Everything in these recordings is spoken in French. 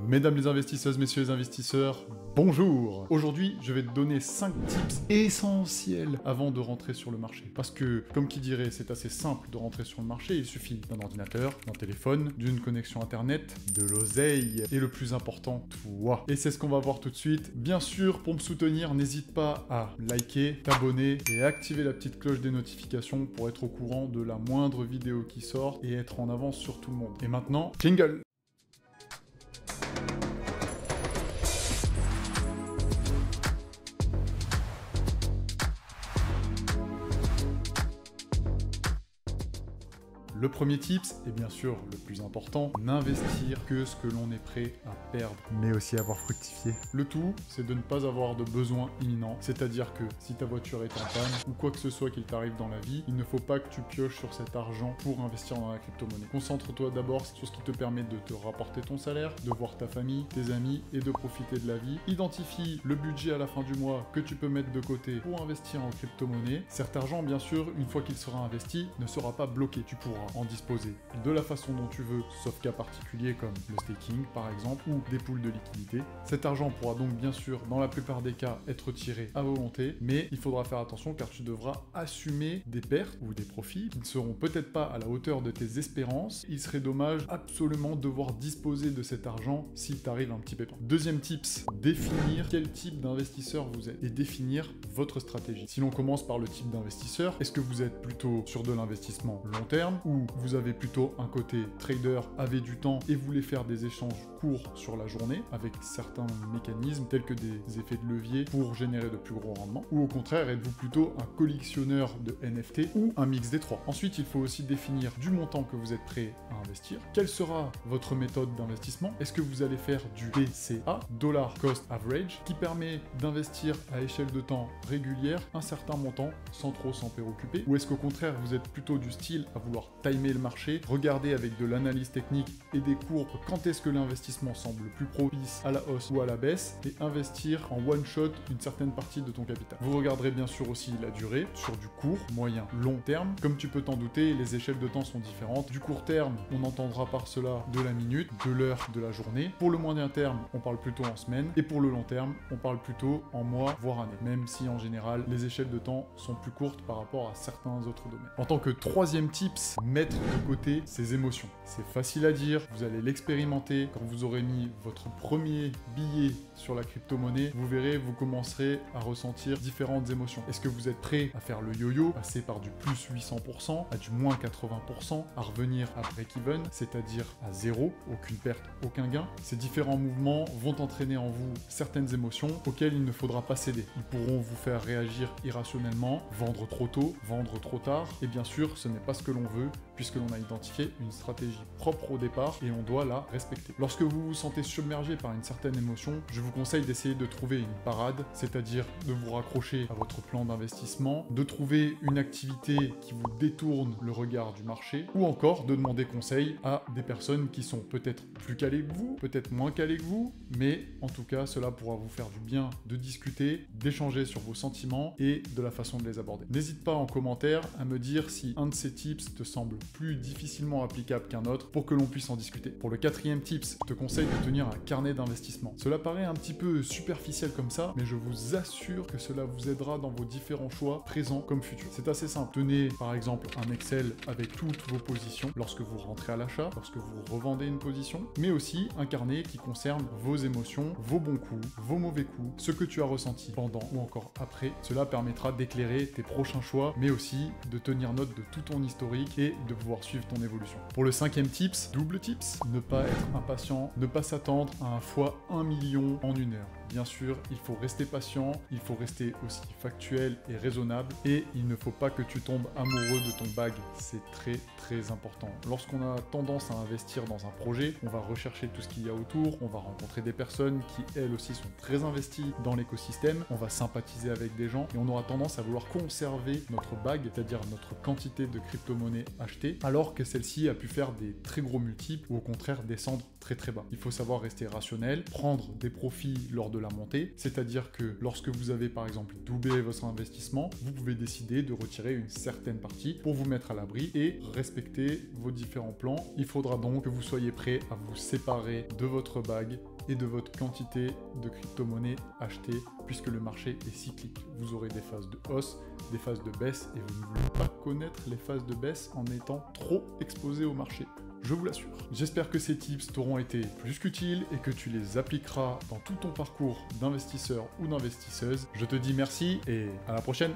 Mesdames les investisseuses, messieurs les investisseurs, bonjour! Aujourd'hui, je vais te donner 5 tips essentiels avant de rentrer sur le marché. Parce que, comme qui dirait, c'est assez simple de rentrer sur le marché, il suffit d'un ordinateur, d'un téléphone, d'une connexion internet, de l'oseille, et le plus important, toi. Et c'est ce qu'on va voir tout de suite. Bien sûr, pour me soutenir, n'hésite pas à liker, t'abonner et activer la petite cloche des notifications pour être au courant de la moindre vidéo qui sort et être en avance sur tout le monde. Et maintenant, jingle! Le premier tips, et bien sûr le plus important, n'investir que ce que l'on est prêt à perdre, mais aussi avoir fructifié. Le tout, c'est de ne pas avoir de besoin imminent, c'est-à-dire que si ta voiture est en panne, ou quoi que ce soit qu'il t'arrive dans la vie, il ne faut pas que tu pioches sur cet argent pour investir dans la crypto-monnaie. Concentre-toi d'abord sur ce qui te permet de te rapporter ton salaire, de voir ta famille, tes amis, et de profiter de la vie. Identifie le budget à la fin du mois que tu peux mettre de côté pour investir en crypto-monnaie. Cet argent, bien sûr, une fois qu'il sera investi, ne sera pas bloqué. Tu pourras en disposer de la façon dont tu veux, sauf cas particuliers comme le staking par exemple, ou des pools de liquidité. Cet argent pourra donc bien sûr, dans la plupart des cas, être tiré à volonté, mais il faudra faire attention car tu devras assumer des pertes ou des profits qui ne seront peut-être pas à la hauteur de tes espérances. Il serait dommage absolument de devoir disposer de cet argent s'il t'arrive un petit pépin. Deuxième tips, définir quel type d'investisseur vous êtes et définir votre stratégie. Si l'on commence par le type d'investisseur, est-ce que vous êtes plutôt sur de l'investissement long terme ou vous avez plutôt un côté trader, avez du temps et voulez faire des échanges courts sur la journée avec certains mécanismes tels que des effets de levier pour générer de plus gros rendements, ou au contraire êtes-vous plutôt un collectionneur de NFT ou un mix des trois. Ensuite, il faut aussi définir du montant que vous êtes prêt à investir. Quelle sera votre méthode d'investissement? Est-ce que vous allez faire du DCA, Dollar Cost Average, qui permet d'investir à échelle de temps régulière un certain montant sans trop s'en préoccuper, ou est-ce qu'au contraire vous êtes plutôt du style à vouloir timer le marché, regarder avec de l'analyse technique et des courbes quand est-ce que l'investissement semble le plus propice à la hausse ou à la baisse et investir en one shot une certaine partie de ton capital. Vous regarderez bien sûr aussi la durée sur du court, moyen, long terme. Comme tu peux t'en douter, les échelles de temps sont différentes. Du court terme, on entendra par cela de la minute, de l'heure, de la journée. Pour le moyen terme, on parle plutôt en semaine et pour le long terme, on parle plutôt en mois, voire années. Même si en général, les échelles de temps sont plus courtes par rapport à certains autres domaines. En tant que troisième tips, mettre de côté ses émotions. C'est facile à dire, vous allez l'expérimenter. Quand vous aurez mis votre premier billet sur la crypto-monnaie, vous verrez, vous commencerez à ressentir différentes émotions. Est-ce que vous êtes prêt à faire le yo-yo, passer par du plus 800% à du moins 80%, à revenir à break-even, c'est-à-dire à zéro, aucune perte, aucun gain? Ces différents mouvements vont entraîner en vous certaines émotions auxquelles il ne faudra pas céder. Ils pourront vous faire réagir irrationnellement, vendre trop tôt, vendre trop tard, et bien sûr, ce n'est pas ce que l'on veut, puisque l'on a identifié une stratégie propre au départ et on doit la respecter. Lorsque vous vous sentez submergé par une certaine émotion, je vous conseille d'essayer de trouver une parade, c'est-à-dire de vous raccrocher à votre plan d'investissement, de trouver une activité qui vous détourne le regard du marché, ou encore de demander conseil à des personnes qui sont peut-être plus calées que vous, peut-être moins calées que vous, mais en tout cas, cela pourra vous faire du bien de discuter, d'échanger sur vos sentiments et de la façon de les aborder. N'hésite pas en commentaire à me dire si un de ces tips te semble plus difficilement applicable qu'un autre pour que l'on puisse en discuter. Pour le quatrième tips, je te conseille de tenir un carnet d'investissement. Cela paraît un petit peu superficiel comme ça, mais je vous assure que cela vous aidera dans vos différents choix présents comme futurs. C'est assez simple. Tenez par exemple un Excel avec toutes vos positions lorsque vous rentrez à l'achat, lorsque vous revendez une position, mais aussi un carnet qui concerne vos émotions, vos bons coups, vos mauvais coups, ce que tu as ressenti pendant ou encore après. Cela permettra d'éclairer tes prochains choix, mais aussi de tenir note de tout ton historique et de pouvoir suivre ton évolution. Pour le cinquième tips, double tips, ne pas être impatient, ne pas s'attendre à un fois 1 million en une heure. Bien sûr, il faut rester patient, il faut rester aussi factuel et raisonnable, et il ne faut pas que tu tombes amoureux de ton bag. C'est très important. Lorsqu'on a tendance à investir dans un projet, on va rechercher tout ce qu'il y a autour, on va rencontrer des personnes qui elles aussi sont très investies dans l'écosystème, on va sympathiser avec des gens, et on aura tendance à vouloir conserver notre bag, c'est-à-dire notre quantité de crypto-monnaie achetée, alors que celle-ci a pu faire des très gros multiples, ou au contraire descendre très bas. Il faut savoir rester rationnel, prendre des profits lors de de la montée, c'est-à-dire que lorsque vous avez par exemple doublé votre investissement, vous pouvez décider de retirer une certaine partie pour vous mettre à l'abri et respecter vos différents plans. Il faudra donc que vous soyez prêt à vous séparer de votre bague et de votre quantité de crypto-monnaies achetées, puisque le marché est cyclique. Vous aurez des phases de hausse, des phases de baisse, et vous ne voulez pas connaître les phases de baisse en étant trop exposé au marché. Je vous l'assure. J'espère que ces tips t'auront été plus qu'utiles et que tu les appliqueras dans tout ton parcours d'investisseur ou d'investisseuse. Je te dis merci et à la prochaine.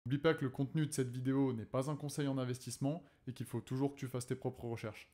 N'oublie pas que le contenu de cette vidéo n'est pas un conseil en investissement et qu'il faut toujours que tu fasses tes propres recherches.